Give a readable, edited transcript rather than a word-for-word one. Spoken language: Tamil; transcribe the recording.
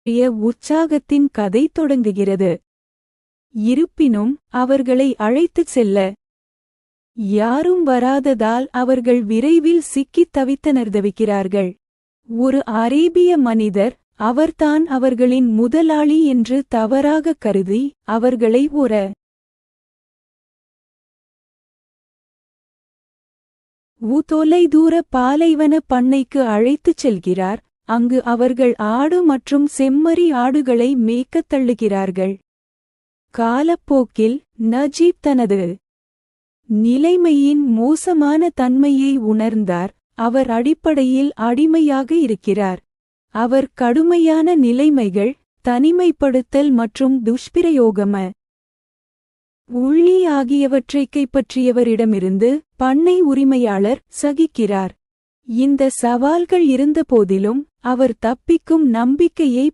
உற்சாகத்தின் கதை தொடங்குகிறது. இருப்பினும் அவர்களை அழைத்துச் செல்ல யாரும் வராததால் அவர்கள் விரைவில் சிக்கித் தவிக்கிறார்கள். ஒரு அரேபிய மனிதர், அவர்தான் அவர்களின் முதலாளி என்று தவறாகக் கருதி அவர்களை ஒரு தொலைதூர பாலைவன பண்ணைக்கு அழைத்துச் செல்கிறார். அங்கு அவர்கள் ஆடு மற்றும் செம்மறி ஆடுகளை மேய்க்கத் தள்ளுகிறார்கள். காலப்போக்கில் நஜீப் தனது நிலைமையின் மோசமான தன்மையை உணர்ந்தார். அவர் அடிப்படையில் அடிமையாக இருக்கிறார். அவர் கடுமையான நிலைமைகள், தனிமைப்படுத்தல் மற்றும் துஷ்பிரயோகம உள்ளி ஆகியவற்றைக் கைப்பற்றியவரிடமிருந்து பண்ணை உரிமையாளர் சகிக்கிறார். இந்த சவால்கள் இருந்தபோதிலும் அவர் தப்பிக்கும் நம்பிக்கையை